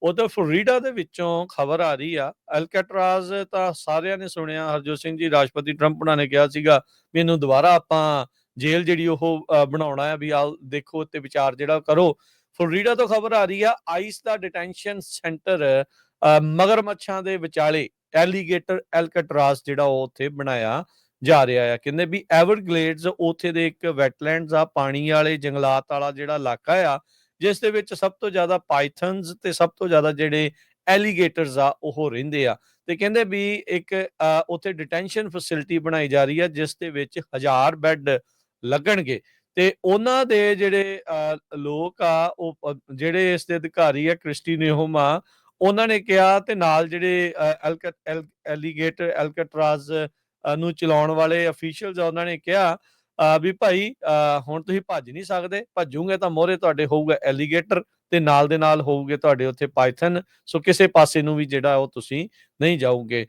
ਉਧਰ ਫਲੋਰੀਡਾ ਦੇ ਵਿੱਚੋਂ ਖਬਰ ਆ ਰਹੀ ਆ, ਅਲਕੈਟਰਾਜ਼ ਤਾਂ ਸਾਰਿਆਂ ਨੇ ਸੁਣਿਆ। ਹਰਜੋਤ ਸਿੰਘ ਜੀ, ਰਾਸ਼ਟਰਪਤੀ ਟਰੰਪ ਉਹਨਾਂ ਨੇ ਕਿਹਾ ਸੀਗਾ ਵੀ ਇਹਨੂੰ ਦੁਬਾਰਾ ਆਪਾਂ ਜੇਲ੍ਹ ਜਿਹੜੀ ਉਹ ਬਣਾਉਣਾ ਆ, ਵੀ ਆਹ ਦੇਖੋ ਤੇ ਵਿਚਾਰ ਜਿਹੜਾ ਕਰੋ। ਫਲੋਰੀਡਾ ਤੋਂ ਖਬਰ ਆ ਰਹੀ ਆ, ਆਈਸ ਦਾ ਡਿਟੈਂਸ਼ਨ ਸੈਂਟਰ ਮਗਰਮੱਛਾਂ ਦੇ ਵਿਚਾਲੇ ਐਲੀਗੇਟਰ ਐਲਕੈਟਰਾਜ਼ ਜਿਹੜਾ ਉਹ ਉੱਥੇ ਬਣਾਇਆ ਜਾ ਰਿਹਾ ਆ। ਕਹਿੰਦੇ ਵੀ ਐਵਰਗਲੇਡਸ ਉੱਥੇ ਦੇ ਇੱਕ ਵੈਟਲੈਂਡਸ ਆ, ਪਾਣੀ ਵਾਲੇ ਜੰਗਲਾਤ ਵਾਲਾ ਜਿਹੜਾ ਇਲਾਕਾ ਆ, ਜਿਸ ਦੇ ਵਿੱਚ ਸਭ ਤੋਂ ਜ਼ਿਆਦਾ ਪਾਈਥਨਸ ਤੇ ਸਭ ਤੋਂ ਜ਼ਿਆਦਾ ਜਿਹੜੇ ਐਲੀਗੇਟਰਸ ਆ ਉਹ ਰਹਿੰਦੇ ਆ। ਤੇ ਕਹਿੰਦੇ ਵੀ ਇੱਕ ਉੱਥੇ ਡਿਟੈਂਸ਼ਨ ਫੈਸਿਲਿਟੀ ਬਣਾਈ ਜਾ ਰਹੀ ਆ, ਜਿਸ ਦੇ ਵਿੱਚ 1000 ਬੈੱਡ ਲੱਗਣਗੇ। ਤੇ ਉਹਨਾਂ ਦੇ ਜਿਹੜੇ ਲੋਕ ਆ, ਉਹ ਜਿਹੜੇ ਇਸ ਦੇ ਅਧਿਕਾਰੀ ਆ, ਕ੍ਰਿਸਟੀ ਨਿਹੋਮ ਆ, ਉਹਨਾਂ ਨੇ ਕਿਹਾ, ਤੇ ਨਾਲ ਜਿਹੜੇ ਐਲੀਗੇਟਰ ਐਲਕਟਰਾਜ਼ ਨੂੰ ਚਲਾਉਣ ਵਾਲੇ ਅਫੀਸ਼ੀਅਲਸ ਆ, ਉਹਨਾਂ ਨੇ ਕਿਹਾ ਵੀ ਭਾਈ ਹੁਣ ਤੁਸੀਂ ਭੱਜ ਨਹੀਂ ਸਕਦੇ, ਭੱਜੂਗੇ ਤਾਂ ਮੋਹਰੇ ਤੁਹਾਡੇ ਹੋਊਗਾ ਐਲੀਗੇਟਰ ਤੇ ਨਾਲ ਦੇ ਨਾਲ ਹੋਊਗੇ ਤੁਹਾਡੇ ਉੱਥੇ ਪਾਈਥਨ, ਸੋ ਕਿਸੇ ਪਾਸੇ ਨੂੰ ਵੀ ਜਿਹੜਾ ਉਹ ਤੁਸੀਂ ਨਹੀਂ ਜਾਓਗੇ।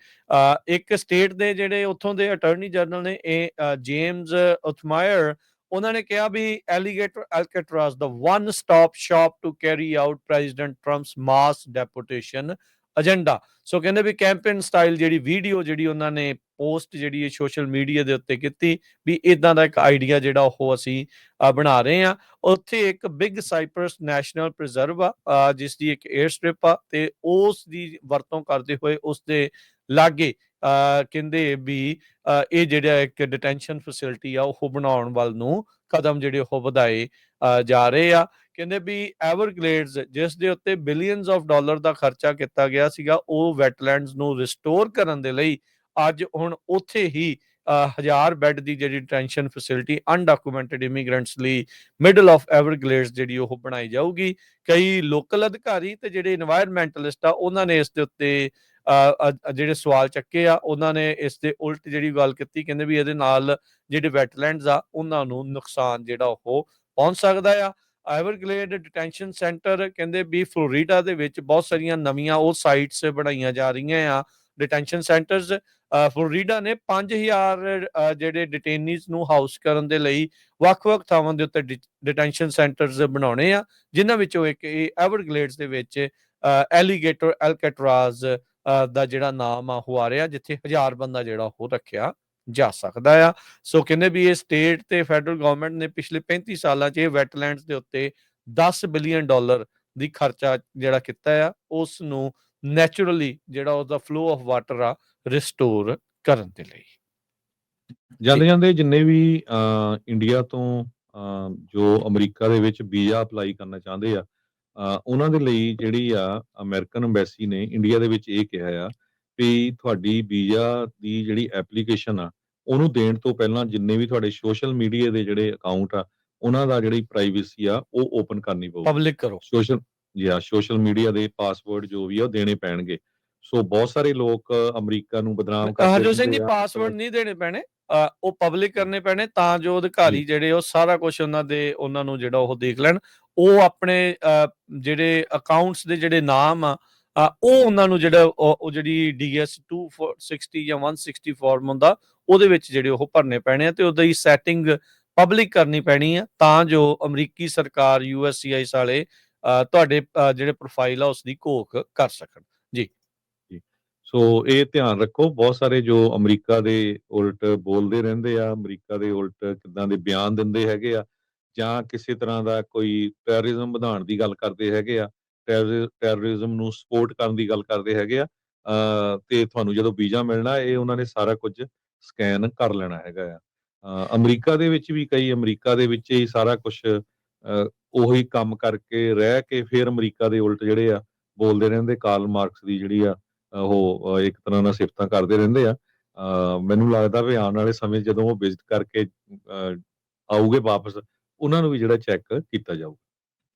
ਇੱਕ ਸਟੇਟ ਦੇ ਜਿਹੜੇ ਉੱਥੋਂ ਦੇ ਅਟਾਰਨੀ ਜਨਰਲ ਨੇ, ਇਹ ਜੇਮਸ ਉਥਮਾਇਰ, ਉਹਨਾਂ ਨੇ ਕਿਹਾ ਵੀ ਐਲੀਗੇਟਰ ਐਲਕੈਟਰਾਜ਼ ਦਾ one stop shop to carry out President Trump's mass deportation agenda. So ਕਹਿੰਦੇ ਵੀ ਕੈਂਪੇਨ ਸਟਾਈਲ ਜਿਹੜੀ ਵੀਡੀਓ ਜਿਹੜੀ ਉਹਨਾਂ ਨੇ ਪੋਸਟ ਜਿਹੜੀ ਸੋਸ਼ਲ ਮੀਡੀਆ ਦੇ ਉੱਤੇ ਕੀਤੀ, ਵੀ ਇਦਾਂ ਦਾ ਇੱਕ ਆਈਡੀਆ ਜਿਹੜਾ ਉਹ ਅਸੀਂ ਬਣਾ ਰਹੇ ਹਾਂ। ਉੱਥੇ ਇੱਕ ਬਿਗ ਸਾਈਪਰਸ ਨੈਸ਼ਨਲ ਪ੍ਰੀਜ਼ਰਵ ਆ, ਜਿਸ ਦੀ ਇੱਕ 에ਅਰ ਸਟ੍ਰਿਪ ਆ, ਤੇ ਉਸ ਦੀ ਵਰਤੋਂ ਕਰਦੇ ਹੋਏ ਉਸ ਦੇ ਲਾਗੇ ਕਹਿੰਦੇ ਵੀ ਇਹ ਜਿਹੜਾ ਇੱਕ ਡਿਟੈਂਸ਼ਨ ਫੈਸਿਲਿਟੀ ਆ ਉਹ ਬਣਾਉਣ ਵੱਲ ਨੂੰ ਕਦਮ ਜਿਹੜੇ ਉਹ ਵਧਾਏ ਜਾ ਰਹੇ ਆ। ਕਹਿੰਦੇ ਵੀ ਐਵਰਗਲੇਡਸ, ਜਿਸ ਦੇ ਉੱਤੇ ਬਿਲੀਅਨਸ ਆਫ ਡਾਲਰ ਦਾ ਖਰਚਾ ਕੀਤਾ ਗਿਆ ਸੀਗਾ, ਉਹ ਵੈਟਲੈਂਡਸ ਨੂੰ ਰਿਸਟੋਰ ਕਰਨ ਦੇ ਲਈ ਅੱਜ ਹੁਣ ਉੱਥੇ ਹੀ 1000 ਬੈੱਡ ਦੀ ਜਿਹੜੀ ਡਿਟੈਂਸ਼ਨ ਫੈਸਿਲਿਟੀ ਅਨਡਾਕੂਮੈਂਟਡ ਇਮੀਗ੍ਰੈਂਟਸ ਲਈ ਮਿਡਲ ਆਫ ਐਵਰਗਲੇਡਸ ਜਿਹੜੀ ਉਹ ਬਣਾਈ ਜਾਊਗੀ। ਕਈ ਲੋਕਲ ਅਧਿਕਾਰੀ ਤੇ ਜਿਹੜੇ ਇਨਵਾਇਰਮੈਂਟਲਿਸਟ ਆ, ਉਹਨਾਂ ਨੇ ਇਸ ਦੇ ਉੱਤੇ ਜਿਹੜੇ ਸਵਾਲ ਚੱਕੇ ਆ, ਉਹਨਾਂ ਨੇ ਇਸ ਦੇ ਉਲਟ ਜਿਹੜੀ ਗੱਲ ਕੀਤੀ। ਕਹਿੰਦੇ ਵੀ ਇਹਦੇ ਨਾਲ ਜਿਹੜੇ ਵੈਟਲੈਂਡਸ ਆ ਉਹਨਾਂ ਨੂੰ ਨੁਕਸਾਨ ਜਿਹੜਾ ਉਹ ਪਹੁੰਚ ਸਕਦਾ ਆ। ਐਵਰਗਲੇਡ ਡਿਟੈਂਸ਼ਨ ਸੈਂਟਰ ਕਹਿੰਦੇ ਵੀ ਫਲੋਰੀਡਾ ਦੇ ਵਿੱਚ ਬਹੁਤ ਸਾਰੀਆਂ ਨਵੀਆਂ ਉਹ ਸਾਈਟਸ ਬਣਾਈਆਂ ਜਾ ਰਹੀਆਂ ਆ, ਡਿਟੈਂਸ਼ਨ ਸੈਂਟਰਸ। ਫਲੋਰੀਡਾ ਨੇ 5000 ਜਿਹੜੇ ਡਿਟੇਨੀਜ਼ ਨੂੰ ਹਾਊਸ ਕਰਨ ਦੇ ਲਈ ਵੱਖ-ਵੱਖ ਥਾਵਾਂ ਦੇ ਉੱਤੇ ਡਿਟੈਂਸ਼ਨ ਸੈਂਟਰਸ ਬਣਾਉਣੇ ਆ, ਜਿਨ੍ਹਾਂ ਵਿੱਚੋਂ ਇੱਕ ਇਹ ਐਵਰਗਲੇਡਸ ਦੇ ਵਿੱਚ ਐਲੀਗੇਟਰ ਐਲਕੈਟਰਾਜ਼ ਦਾ ਜਿਹੜਾ ਨਾਮ ਆ ਉਹ ਆ ਰਿਹਾ, ਜਿੱਥੇ 1000 ਬੰਦਾ ਜਿਹੜਾ ਉਹ ਰੱਖਿਆ ਜਾ ਸਕਦਾ ਆ। ਸੋ ਕਹਿੰਦੇ ਵੀ ਇਹ ਸਟੇਟ ਤੇ ਫੈਡਰਲ ਗਵਰਨਮੈਂਟ ਨੇ ਪਿਛਲੇ 35 ਸਾਲਾਂ 'ਚ ਇਹ ਵੈਟਲੈਂਡਸ ਦੇ ਉੱਤੇ $10 ਬਿਲੀਅਨ ਦੀ ਖਰਚਾ ਜਿਹੜਾ ਕੀਤਾ ਆ, ਉਸ ਨੂੰ ਨੈਚੁਰਲੀ ਜਿਹੜਾ ਉਹਦਾ ਫਲੋ ਆਫ ਵਾਟਰ ਆ ਰਿਸਟੋਰ ਕਰਨ ਦੇ ਲਈ। ਜਾਂਦੇ ਜਾਂਦੇ ਜਿੰਨੇ ਵੀ ਇੰਡੀਆ ਤੋਂ ਜੋ ਅਮਰੀਕਾ ਦੇ ਵਿੱਚ ਵੀਜ਼ਾ ਅਪਲਾਈ ਕਰਨਾ ਚਾਹੁੰਦੇ ਆ, ਉਹਨਾਂ ਦੇ ਲਈ ਜਿਹੜੀ ਆ ਅਮਰੀਕਨ ਐਮਬੈਸੀ ਨੇ ਇੰਡੀਆ ਦੇ ਵਿੱਚ ਇਹ ਕਿਹਾ ਆ ਵੀ ਤੁਹਾਡੀ ਵੀਜ਼ਾ ਦੀ ਜਿਹੜੀ ਐਪਲੀਕੇਸ਼ਨ ਆ, ਉਹਨੂੰ ਦੇਣ ਤੋਂ ਪਹਿਲਾਂ ਜਿੰਨੇ ਵੀ ਤੁਹਾਡੇ ਸੋਸ਼ਲ ਮੀਡੀਆ ਦੇ ਜਿਹੜੇ ਅਕਾਊਂਟ ਆ, ਉਹਨਾਂ ਦਾ ਜਿਹੜੀ ਪ੍ਰਾਈਵੇਸੀ ਆ ਉਹ ਓਪਨ ਕਰਨੀ ਪਊਗੀ। ਪਬਲਿਕ ਕਰੋ। ਸੋਸ਼ਲ ਮੀਡੀਆ ਦੇ ਪਾਸਵਰਡ ਜੋ ਵੀ ਆ ਉਹ ਦੇਣੇ ਪੈਣਗੇ। ਸੋ ਬਹੁਤ ਸਾਰੇ ਲੋਕ ਅਮਰੀਕਾ ਨੂੰ ਬਦਨਾਮ ਕਰਦੇ ਹਰਜੋਤ ਸਿੰਘ ਜੀ, ਪਾਸਵਰਡ ਨਹੀਂ ਦੇਣੇ ਪੈਣੇ, ਉਹ ਪਬਲਿਕ ਕਰਨੇ ਪੈਣੇ, ਤਾਂ ਜੋ ਅਧਿਕਾਰੀ ਜਿਹੜੇ ਉਹ ਸਾਰਾ ਕੁਝ ਉਹਨਾਂ ਨੂੰ ਜਿਹੜਾ ਉਹ ਦੇਖ ਲੈਣ। ਉਹ ਆਪਣੇ ਜਿਹੜੇ ਅਕਾਊਂਟਸ ਦੇ ਜਿਹੜੇ ਨਾਮ ਆ, ਉਹ ਉਹਨਾਂ ਨੂੰ ਜਿਹੜਾ ਉਹ ਜਿਹੜੀ DS 260 ਜਾਂ 160 ਫਾਰਮ ਹੁੰਦਾ, ਉਹਦੇ ਵਿੱਚ ਜਿਹੜੇ ਉਹ ਭਰਨੇ ਪੈਣੇ ਆ, ਤੇ ਉਹਦੀ ਸੈਟਿੰਗ ਪਬਲਿਕ ਕਰਨੀ ਪੈਣੀ ਆ, ਤਾਂ ਜੋ ਅਮਰੀਕੀ ਸਰਕਾਰ USCIS ਵਾਲੇ ਤੁਹਾਡੇ ਜਿਹੜੇ ਪ੍ਰੋਫਾਈਲ ਆ ਉਸ ਦੀ ਘੋਖ ਕਰ ਸਕਣ ਜੀ। ਸੋ ਇਹ ਧਿਆਨ ਰੱਖੋ, ਬਹੁਤ ਸਾਰੇ ਜੋ ਅਮਰੀਕਾ ਦੇ ਉਲਟ ਬੋਲਦੇ ਰਹਿੰਦੇ ਆ, ਅਮਰੀਕਾ ਦੇ ਉਲਟ ਕਿੱਦਾਂ ਦੇ ਬਿਆਨ ਦਿੰਦੇ ਹੈਗੇ ਆ, ਜਾਂ ਕਿਸੇ ਤਰ੍ਹਾਂ ਦਾ ਕੋਈ ਟੈਰਰਿਜ਼ਮ ਵਧਾਉਣ ਦੀ ਗੱਲ ਕਰਦੇ ਹੈਗੇ ਆ, ਟੈਰਰਿਜ਼ਮ ਨੂੰ ਸਪੋਰਟ ਕਰਨ ਦੀ ਗੱਲ ਕਰਦੇ ਹੈਗੇ ਆ, ਤੇ ਤੁਹਾਨੂੰ ਜਦੋਂ ਵੀਜ਼ਾ ਮਿਲਣਾ ਇਹ ਉਹਨਾਂ ਨੇ ਸਾਰਾ ਕੁਝ ਸਕੈਨ ਕਰ ਲੈਣਾ ਹੈਗਾ ਆ। ਅਮਰੀਕਾ ਦੇ ਵਿੱਚ ਵੀ ਕਈ ਅਮਰੀਕਾ ਦੇ ਵਿੱਚ ਹੀ ਸਾਰਾ ਕੁਝ ਉਹੀ ਕੰਮ ਕਰਕੇ ਰਹਿ ਕੇ ਫਿਰ ਅਮਰੀਕਾ ਦੇ ਉਲਟ ਜਿਹੜੇ ਆ ਬੋਲਦੇ ਰਹਿੰਦੇ। ਕਾਰਲ ਮਾਰਕਸ ਦੀ ਜਿਹੜੀ ਆ ਉਹ ਇੱਕ ਤਰ੍ਹਾਂ ਨਾਲ ਸਿਫਤਾਂ ਕਰਦੇ ਰਹਿੰਦੇ ਆ। ਮੈਨੂੰ ਲੱਗਦਾ ਵੀ ਆਉਣ ਵਾਲੇ ਸਮੇਂ ਜਦੋਂ ਉਹ ਵਿਜ਼ਿਟ ਕਰਕੇ ਆਊਗੇ ਵਾਪਸ, ਉਹਨਾਂ ਨੂੰ ਵੀ ਜਿਹੜਾ ਚੈੱਕ ਕੀਤਾ ਜਾਊਗਾ।